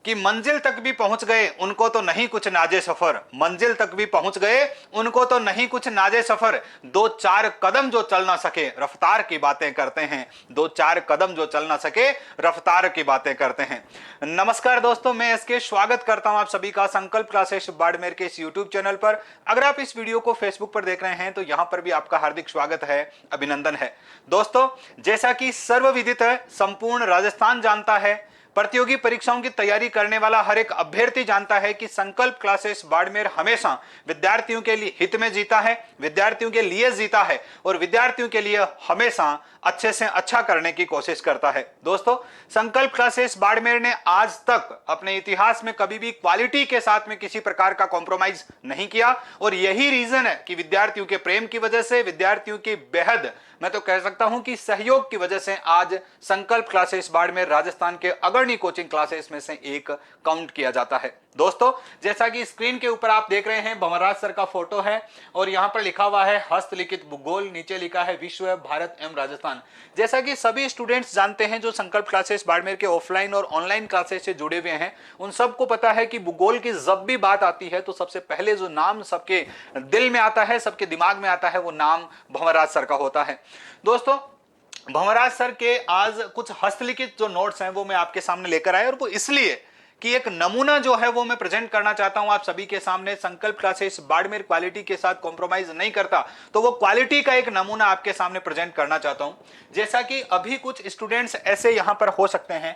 कि मंजिल तक भी पहुंच गए उनको तो नहीं कुछ नाजे सफर, मंजिल तक भी पहुंच गए उनको तो नहीं कुछ नाजे सफर, दो चार कदम जो चल ना सके रफ्तार की बातें करते हैं, दो चार कदम जो चल ना सके रफ्तार की बातें करते हैं। नमस्कार दोस्तों, मैं इसके स्वागत करता हूं आप सभी का संकल्प क्लासेस बाड़मेर के इस यूट्यूब चैनल पर। अगर आप इस वीडियो को फेसबुक पर देख रहे हैं तो यहां पर भी आपका हार्दिक स्वागत है, अभिनंदन है। दोस्तों, जैसा कि सर्वविदित है, संपूर्ण राजस्थान जानता है, प्रतियोगी परीक्षाओं की तैयारी करने वाला हर एक अभ्यर्थी जानता है कि संकल्प क्लासेस बाड़मेर हमेशा विद्यार्थियों के लिए हित में जीता है, विद्यार्थियों के लिए जीता है और विद्यार्थियों के लिए हमेशा अच्छे से अच्छा करने की कोशिश करता है। दोस्तों, संकल्प क्लासेस बाड़मेर ने आज तक अपने इतिहास में कभी भी क्वालिटी के साथ में किसी प्रकार का कॉम्प्रोमाइज नहीं किया और यही रीजन है कि विद्यार्थियों के प्रेम की वजह से, विद्यार्थियों की बेहद मैं तो कह सकता हूं कि सहयोग की वजह से आज संकल्प क्लासेस बाड़मेर राजस्थान के अग्रणी कोचिंग क्लासेस में से एक काउंट किया जाता है। दोस्तों, जैसा कि स्क्रीन के ऊपर आप देख रहे हैं, भंवरराज सर का फोटो है और यहां पर लिखा हुआ है हस्तलिखित भूगोल, नीचे लिखा है विश्व, भारत एवं राजस्थान। जैसा कि सभी स्टूडेंट्स जानते हैं जो संकल्प क्लासेस बाड़मेर के ऑफलाइन और ऑनलाइन क्लासेस से जुड़े हुए हैं, उन सबको पता है कि भूगोल की जब भी बात आती है तो सबसे पहले जो नाम सबके दिल में आता है, सबके दिमाग में आता है, वो नाम भंवरराज सर का होता है। दोस्तों, भंवरराज सर के आज कुछ हस्तलिखित जो नोट्स हैं वो मैं आपके सामने लेकर आया और वो इसलिए कि एक नमूना जो है वो मैं प्रेजेंट करना चाहता हूं आप सभी के सामने। संकल्प क्लासेस बाड़मेर क्वालिटी के साथ कॉम्प्रोमाइज नहीं करता, तो वो क्वालिटी का एक नमूना आपके सामने प्रेजेंट करना चाहता हूं। जैसा कि अभी कुछ स्टूडेंट्स ऐसे यहां पर हो सकते हैं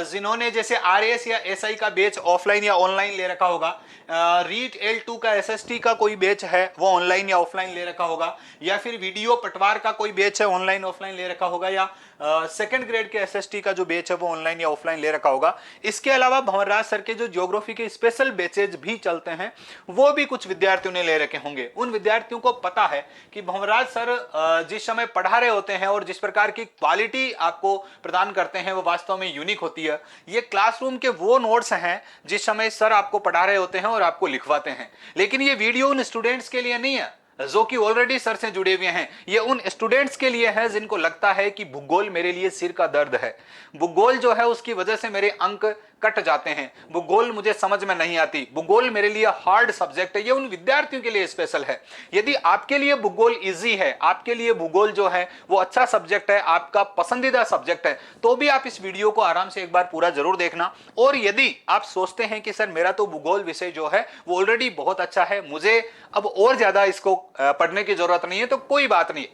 जिन्होंने जैसे आरएएस या एसआई का बैच ऑफलाइन या ऑनलाइन ले रखा होगा, रीट L2 का एसएसटी का कोई बैच है वो ऑनलाइन या ऑफलाइन ले रखा होगा, या फिर वीडियो पटवार का कोई बैच है ऑनलाइन ऑफलाइन ले रखा होगा, या सेकंड ग्रेड के एसएसटी का जो बैच है वो ऑनलाइन या ऑफलाइन ले रखा होगा। इसके अलावा भंवरराज सर के जो ज्योग्राफी के स्पेशल बैचेज भी चलते हैं वो भी कुछ विद्यार्थियों ने ले रखे होंगे। उन विद्यार्थियों को पता है कि भंवरराज सर जिस समय पढ़ा रहे होते हैं और जिस प्रकार की क्वालिटी आपको प्रदान करते हैं वो वास्तव में यूनिक होती है। ये क्लासरूम के वो नोट्स हैं जिस समय सर आपको पढ़ा रहे होते हैं और आपको लिखवाते हैं, लेकिन ये वीडियो उन स्टूडेंट्स के लिए नहीं है जो कि ऑलरेडी सर से जुड़े हुए हैं। ये उन स्टूडेंट्स के लिए है जिनको लगता है कि भूगोल मेरे लिए सिर का दर्द है, भूगोल जो है उसकी वजह से मेरे अंक कट जाते हैं, भूगोल मुझे समझ में नहीं आती, भूगोल मेरे लिए हार्ड सब्जेक्ट है। ये उन विद्यार्थियों के लिए स्पेशल है। यदि आपके लिए भूगोल इजी है, आपके लिए भूगोल जो है वो अच्छा सब्जेक्ट है, आपका पसंदीदा सब्जेक्ट है, तो भी आप इस वीडियो को आराम से एक बार पूरा जरूर देखना। और यदि आप सोचते हैं कि सर मेरा तो भूगोल विषय जो है वो ऑलरेडी बहुत अच्छा है, मुझे अब और ज्यादा इसको पढ़ने की जरूरत नहीं है, तो कोई बात नहीं।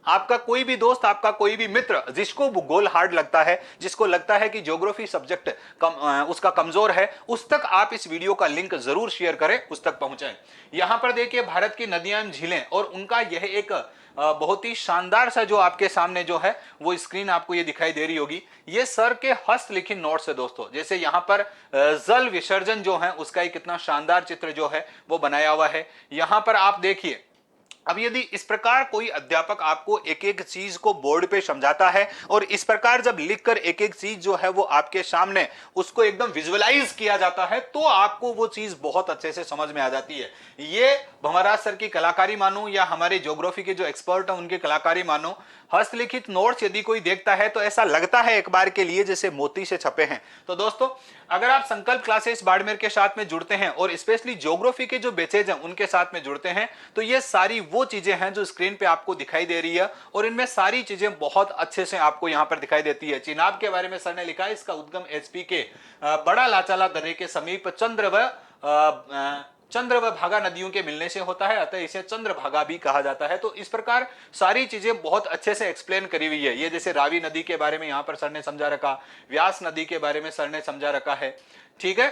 आपका कोई भी दोस्त, आपका कोई भी मित्र जिसको भूगोल हार्ड लगता है, जिसको लगता है कि ज्योग्राफी सब्जेक्ट उसका कमजोर है, उस तक आप इस वीडियो का लिंक जरूर शेयर करें, उस तक पहुंचाएं। यहां पर देखिए भारत की नदियां एवं झीलें और उनका यह एक बहुत ही शानदार सा जो आपके सामने जो है वो स्क्रीन आपको ये दिखाई दे रही होगी, ये सर के हस्तलिखित नोट्स है दोस्तों। जैसे यहां पर जल विसर्जन जो है उसका एक कितना शानदार चित्र जो है वो बनाया हुआ है। यहां पर आप देखिए, अब यदि इस प्रकार कोई अध्यापक आपको एक एक चीज को बोर्ड पे समझाता है और इस प्रकार जब लिखकर एक एक चीज जो है वो आपके सामने उसको एकदम विजुअलाइज किया जाता है, तो आपको वो चीज बहुत अच्छे से समझ में आ जाती है। ये भंवरराज सर की कलाकारी मानो या हमारे ज्योग्राफी के जो एक्सपर्ट हैं उनकी कलाकारी मानो, हस्तलिखित नोट्स यदि कोई देखता है तो ऐसा लगता है एक बार के लिए जैसे मोती से छपे हैं। तो दोस्तों, अगर आप संकल्प क्लासेस बाड़मेर के साथ में जुड़ते हैं और स्पेशली ज्योग्राफी के जो बैचेज हैं उनके साथ में जुड़ते हैं, तो ये सारी वो चीजें हैं जो स्क्रीन पे आपको दिखाई दे रही है और इनमें सारी चीजें बहुत अच्छे से आपको यहां पर दिखाई देती है। चिनाब के बारे में सर ने लिखा है, इसका उद्गम एचपी के बड़ा लाचाला दर्रे के समीप चंद्र व भागा नदियों के मिलने से होता है, अतः इसे चंद्रभागा भी कहा जाता है। तो इस प्रकार सारी चीजें बहुत अच्छे से एक्सप्लेन करी हुई है। ये जैसे रावी नदी के बारे में यहां पर सर ने समझा रखा, व्यास नदी के बारे में सर ने समझा रखा है, ठीक है।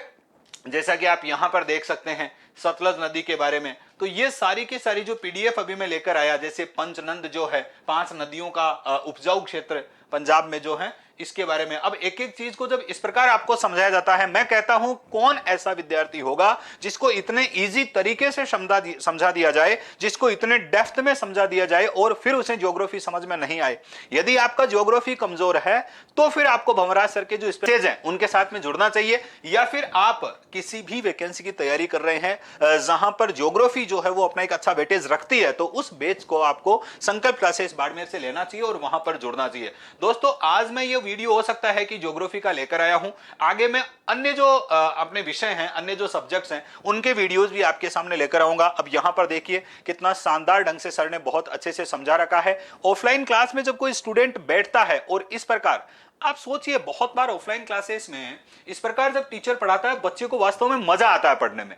जैसा कि आप यहां पर देख सकते हैं सतलज नदी के बारे में, तो ये सारी की सारी जो पीडीएफ अभी मैं लेकर आया, जैसे पंचनंद जो है 5 नदियों का उपजाऊ क्षेत्र पंजाब में जो है, इसके बारे में अब एक एक चीज को जब इस प्रकार आपको समझाया जाता है, मैं कहता हूं कौन ऐसा विद्यार्थी होगा जिसको इतने इजी तरीके से समझा दिया जाए, जिसको इतने डेप्थ में समझा दिया जाए और फिर उसे ज्योग्राफी समझ में नहीं आए। यदि आपका ज्योग्राफी कमजोर है तो फिर आपको भंवरराज सर के जो स्पेज हैं उनके साथ में जुड़ना चाहिए, या फिर आप किसी भी वैकेंसी की तैयारी कर रहे हैं जहां पर ज्योग्राफी जो है वो अपना एक अच्छा वेटेज रखती है, तो उस बैच को आपको संकल्प क्लासेस बाड़मेर से लेना चाहिए और वहां पर जुड़ना चाहिए। दोस्तों, आज मैं ये वीडियो हो सकता है कि ज्योग्राफी का लेकर आया हूं। आगे मैं अन्य जो अपने विषय हैं, अन्य जो सब्जेक्ट्स हैं, उनके वीडियोस भी आपके सामने लेकर आऊंगा। अब यहां पर देखिए कितना शानदार ढंग से सर ने बहुत अच्छे से समझा रखा है। ऑफलाइन क्लास में जब कोई स्टूडेंट बैठता है और इस प्रकार, आप सोचिए बहुत बार ऑफलाइन क्लासेस में इस प्रकार जब टीचर पढ़ाता है बच्चे को वास्तव में मजा आता है पढ़ने में।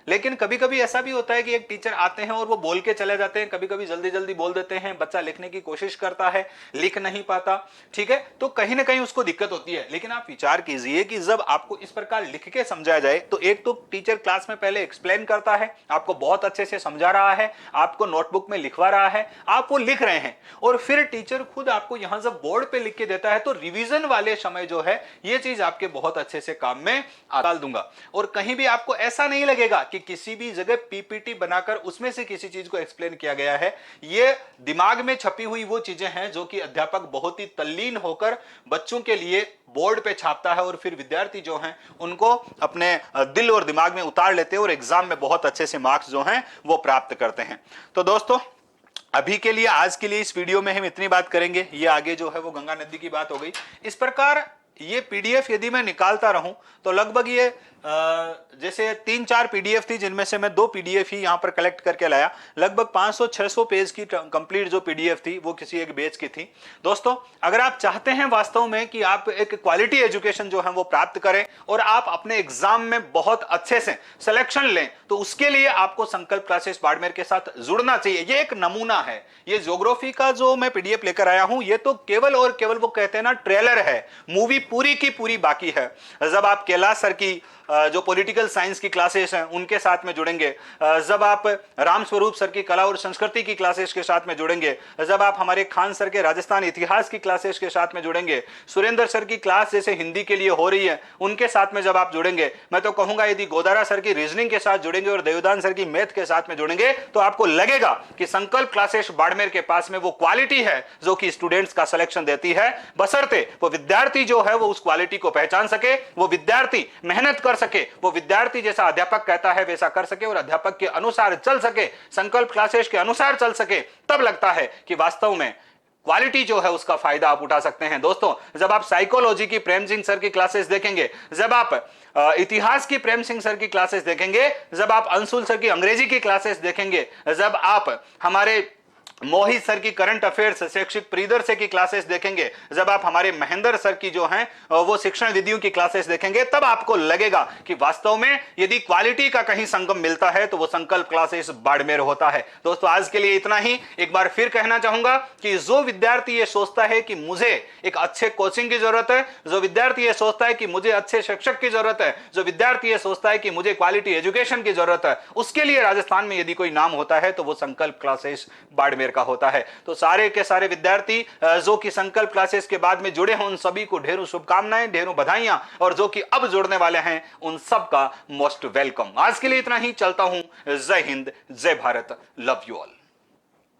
लेकिन कभी कभी ऐसा भी होता है कि एक टीचर आते हैं और वो बोल के चले जाते हैं, कभी कभी जल्दी जल्दी बोल देते हैं, बच्चा लिखने की कोशिश करता है, लिख नहीं पाता, ठीक है, तो कहीं ना कहीं उसको दिक्कत होती है। लेकिन आप विचार कीजिए कि जब आपको इस प्रकार लिख के समझाया जाए, तो एक तो टीचर क्लास में पहले एक्सप्लेन करता है, आपको बहुत अच्छे से समझा रहा है, आपको नोटबुक में लिखवा रहा है, आप वो लिख रहे हैं, और फिर टीचर खुद आपको यहां जब बोर्ड पे लिख के देता है, तो रिवीजन वाले समय जो है ये चीज आपके बहुत अच्छे से काम में डाल दूंगा। और कहीं भी आपको ऐसा नहीं लगेगा कि किसी भी जगह पीपीटी बनाकर उसमें से किसी चीज को एक्सप्लेन किया गया है। ये दिमाग में छपी हुई वो चीजें हैं जो कि अध्यापक बहुत ही तल्लीन होकर बच्चों के लिए बोर्ड पे छापता है, और फिर विद्यार्थी जो हैं उनको अपने दिल और दिमाग में उतार लेते हैं और एग्जाम में बहुत अच्छे से मार्क्स जो हैं वो प्राप्त करते हैं। तो दोस्तों, अभी के लिए, आज के लिए इस वीडियो में हम इतनी बात करेंगे। ये आगे जो है वो गंगा नदी की बात हो गई। इस प्रकार ये पीडीएफ यदि मैं निकालता रहूं तो लगभग ये जैसे 3-4 पीडीएफ थी, जिनमें से मैं 2 पीडीएफ ही यहां पर कलेक्ट करके लाया। लगभग 500-600 पेज की कंप्लीट जो पीडीएफ थी वो किसी एक बैच की थी। दोस्तों, अगर आप चाहते हैं वास्तव में कि आप एक क्वालिटी एजुकेशन जो है वो प्राप्त करें और आप अपने एग्जाम में बहुत अच्छे से सिलेक्शन लें, तो उसके लिए आपको संकल्प क्लासेस बाड़मेर के साथ जुड़ना चाहिए। ये एक नमूना है। ये ज्योग्राफी का जो मैं पीडीएफ लेकर आया हूं, ये तो केवल और केवल वो कहते हैं ना, ट्रेलर है, मूवी पूरी की पूरी बाकी है। जब आप कैलाश सर की जो पॉलिटिकल साइंस की क्लासेस हैं उनके साथ में जुड़ेंगे, जब आप राम स्वरूप सर की कला और संस्कृति की क्लासेस के साथ में जुड़ेंगे, जब आप हमारे खान सर के राजस्थान इतिहास की क्लासेस के साथ में जुड़ेंगे, सुरेंद्र सर की क्लास जैसे हिंदी के लिए हो रही है उनके साथ में जब आप जुड़ेंगे, मैं तो कहूंगा यदि गोदारा सर की रीजनिंग के साथ जुड़ेंगे और देवदान सर की मैथ के साथ में जुड़ेंगे, तो आपको लगेगा कि संकल्प क्लासेस बाड़मेर के पास में वो क्वालिटी है जो कि स्टूडेंट्स का सिलेक्शन देती है, बशर्ते वो विद्यार्थी जो है वो उस क्वालिटी को पहचान सके, वो विद्यार्थी मेहनत कर सके, वो विद्यार्थी जैसा अध्यापक कहता है वैसा कर सके और अध्यापक के अनुसार चल सके, संकल्प क्लासेस के अनुसार चल सके, तब लगता है कि वास्तव में क्वालिटी जो है उसका फायदा आप उठा सकते हैं। दोस्तों, जब आप साइकोलॉजी की प्रेम सिंह सर की क्लासेस देखेंगे, जब आप इतिहास की प्रेम सिंह सर की क्लासेस देखेंगे, जब आप अंशुल सर की अंग्रेजी की क्लासेस देखेंगे, जब आप हमारे मोहित सर की करंट अफेयर्स शैक्षिक प्रीदर से की क्लासेस देखेंगे, जब आप हमारे महेंद्र सर की जो हैं वो शिक्षण विधियों की क्लासेस देखेंगे, तब आपको लगेगा कि वास्तव में यदि क्वालिटी का कहीं संगम मिलता है तो वो संकल्प क्लासेस बाड़मेर होता है। दोस्तों, आज के लिए इतना ही। एक बार फिर कहना चाहूंगा कि जो विद्यार्थी ये सोचता है कि मुझे एक अच्छे कोचिंग की जरूरत है, जो विद्यार्थी ये सोचता है कि मुझे अच्छे शिक्षक की जरूरत है, जो विद्यार्थी ये सोचता है कि मुझे क्वालिटी एजुकेशन की जरूरत है, उसके लिए राजस्थान में यदि कोई नाम होता है तो वो संकल्प क्लासेस बाड़मेर का होता है। तो सारे के सारे विद्यार्थी जो कि संकल्प क्लासेस के बाद में जुड़े हैं, उन सभी को ढेरों शुभकामनाएं, ढेरों बधाइयां, और जो कि अब जुड़ने वाले हैं उन सब का मोस्ट वेलकम। आज के लिए इतना ही, चलता हूं। जय हिंद, जय भारत, लव यू ऑल।